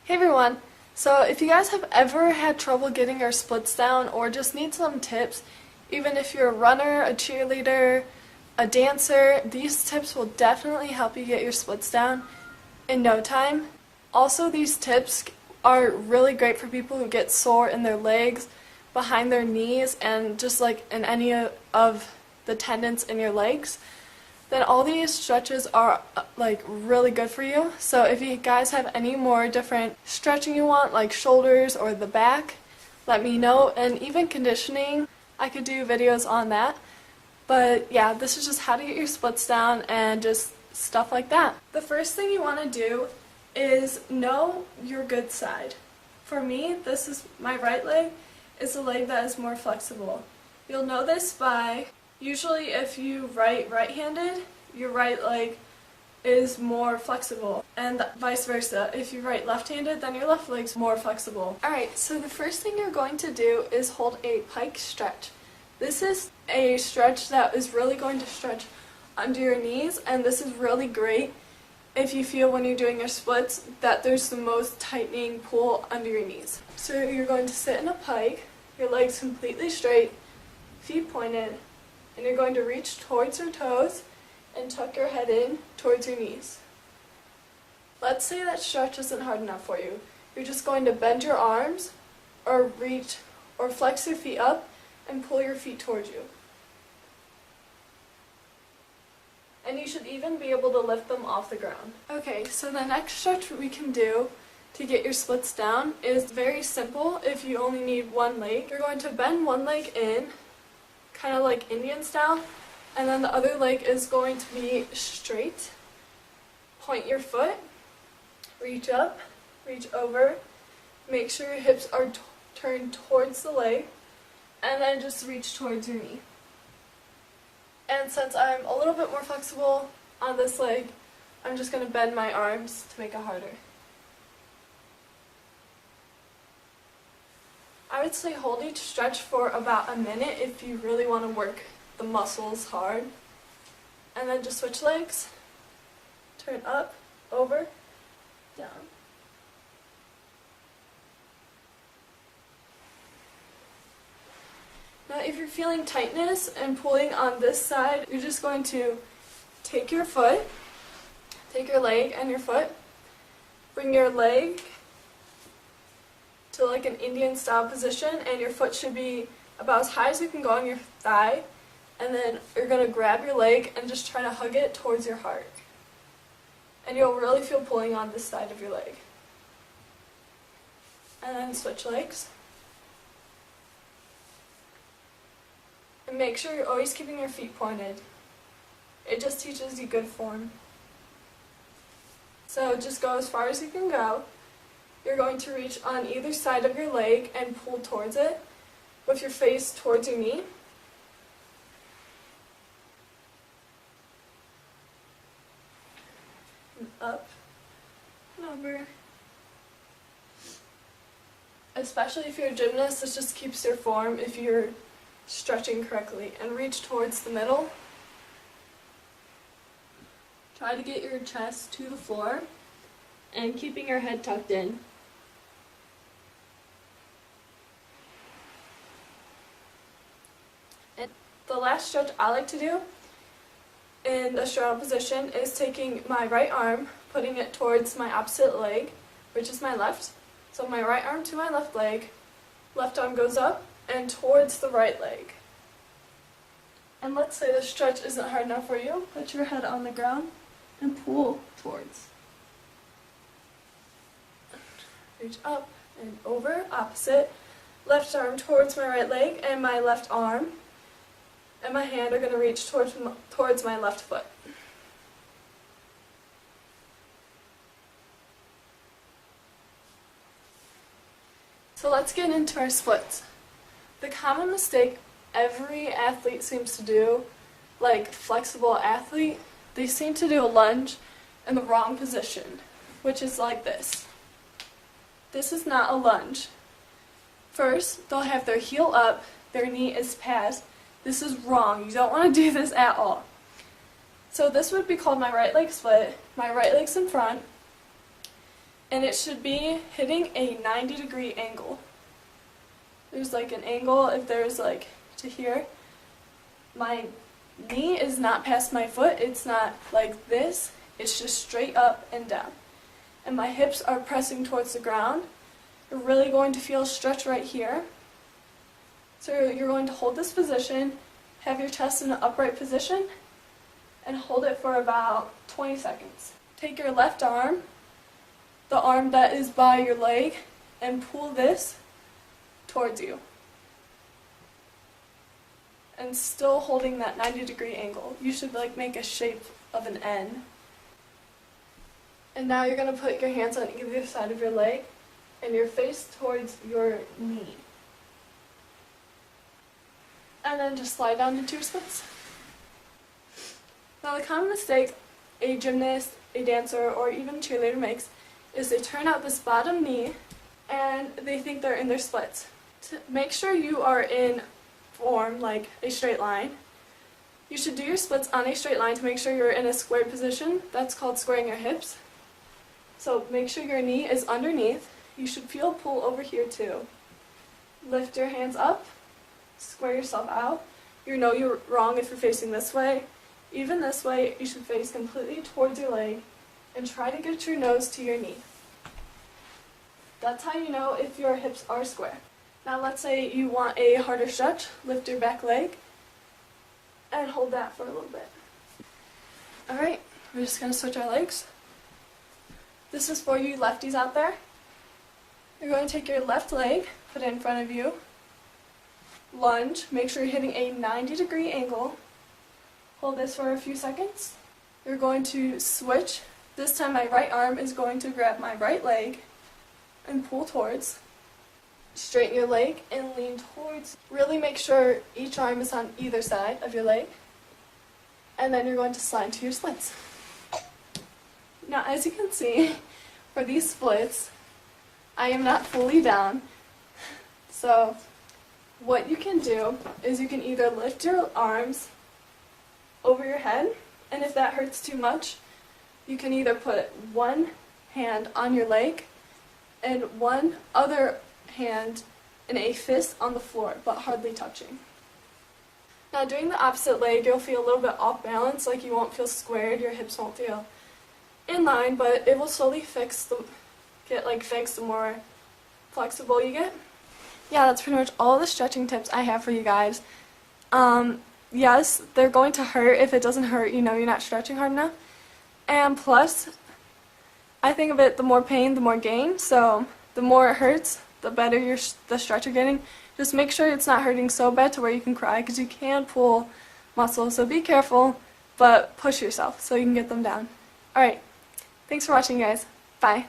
Hey everyone! So if you guys have ever had trouble getting your splits down or just need some tips, even if you're a runner, a cheerleader, a dancer, these tips will definitely help you get your splits down in no time. Also, these tips are really great for people who get sore in their legs, behind their knees, and just like in any of the tendons in your legs. Then all these stretches are like really good for you. So if you guys have any more different stretching you want, like shoulders or the back, let me know. And even conditioning, I could do videos on that. But yeah, this is just how to get your splits down and just stuff like that. The first thing you want to do is know your good side. For me, this is my right leg is the leg that is more flexible. You'll know this by usually if you right-handed, your right leg is more flexible, and vice versa. If you write left-handed, then your left leg's more flexible. Alright, so the first thing you're going to do is hold a pike stretch. This is a stretch that is really going to stretch under your knees, and this is really great if you feel when you're doing your splits that there's the most tightening pull under your knees. So you're going to sit in a pike, your legs completely straight, feet pointed, and you're going to reach towards your toes and tuck your head in towards your knees. Let's say that stretch isn't hard enough for you. You're just going to bend your arms or reach or flex your feet up and pull your feet towards you. And you should even be able to lift them off the ground. Okay, so the next stretch we can do to get your splits down is very simple if you only need one leg. You're going to bend one leg in, kind of like Indian style, and then the other leg is going to be straight. Point your foot, reach up, reach over, make sure your hips are turned towards the leg, and then just reach towards your knee. And since I'm a little bit more flexible on this leg, I'm just going to bend my arms to make it harder. I would say hold each stretch for about a minute if you really want to work the muscles hard. And then just switch legs. Turn up, over, down. Now if you're feeling tightness and pulling on this side, you're just going to take your leg and your foot, bring your leg to like an Indian style position, and your foot should be about as high as you can go on your thigh, and then you're going to grab your leg and just try to hug it towards your heart. And you'll really feel pulling on this side of your leg. And then switch legs. And make sure you're always keeping your feet pointed. It just teaches you good form. So just go as far as you can go. You're going to reach on either side of your leg and pull towards it with your face towards your knee. And up and over. Especially if you're a gymnast, this just keeps your form if you're stretching correctly. And reach towards the middle. Try to get your chest to the floor and keeping your head tucked in. And the last stretch I like to do in the straddle position is taking my right arm, putting it towards my opposite leg, which is my left. So my right arm to my left leg, left arm goes up and towards the right leg. And let's say the stretch isn't hard enough for you, put your head on the ground and pull towards. Reach up and over, opposite. Left arm towards my right leg, and my left arm and my hand are going to reach towards my left foot. So let's get into our splits. The common mistake every athlete seems to do, like flexible athlete, they seem to do a lunge in the wrong position, which is like this. This is not a lunge. First, they'll have their heel up, their knee is past. This is wrong. You don't want to do this at all. So this would be called my right leg split. My right leg's in front. and it should be hitting a 90-degree angle. There's like an angle if there's like to here. My knee is not past my foot, it's not like this, it's just straight up and down. And my hips are pressing towards the ground. You're really going to feel a stretch right here. So you're going to hold this position, have your chest in an upright position, and hold it for about 20 seconds. Take your left arm, the arm that is by your leg, and pull this towards you. And still holding that 90-degree angle. You should like make a shape of an N. And now you're going to put your hands on either side of your leg and your face towards your knee. And then just slide down into your splits. Now the common mistake a gymnast, a dancer, or even a cheerleader makes is they turn out this bottom knee and they think they're in their splits. To make sure you are in form, like a straight line, you should do your splits on a straight line to make sure you're in a squared position. That's called squaring your hips. So make sure your knee is underneath. You should feel a pull over here too. Lift your hands up, square yourself out. You know you're wrong if you're facing this way. Even this way, you should face completely towards your leg and try to get your nose to your knee. That's how you know if your hips are square. Now let's say you want a harder stretch. Lift your back leg and hold that for a little bit. Alright, we're just going to switch our legs. This is for you lefties out there. You're going to take your left leg, put it in front of you, lunge, make sure you're hitting a 90-degree angle. Hold this for a few seconds. You're going to switch. This time my right arm is going to grab my right leg and pull towards. Straighten your leg and lean towards. Really make sure each arm is on either side of your leg. And then you're going to slide to your splits. Now as you can see, for these splits, I am not fully down. So what you can do is you can either lift your arms over your head, and if that hurts too much, you can either put one hand on your leg and one other hand in a fist on the floor, but hardly touching. Now doing the opposite leg, you'll feel a little bit off balance, like you won't feel squared, your hips won't feel in line, but it will slowly get fixed the more flexible you get. Yeah, that's pretty much all the stretching tips I have for you guys. Yes, they're going to hurt. If it doesn't hurt, you know you're not stretching hard enough. And plus, I think of it, the more pain, the more gain. So the more it hurts, the better the stretch you're getting. Just make sure it's not hurting so bad to where you can cry, because you can pull muscles. So be careful, but push yourself so you can get them down. Alright, thanks for watching, guys. Bye.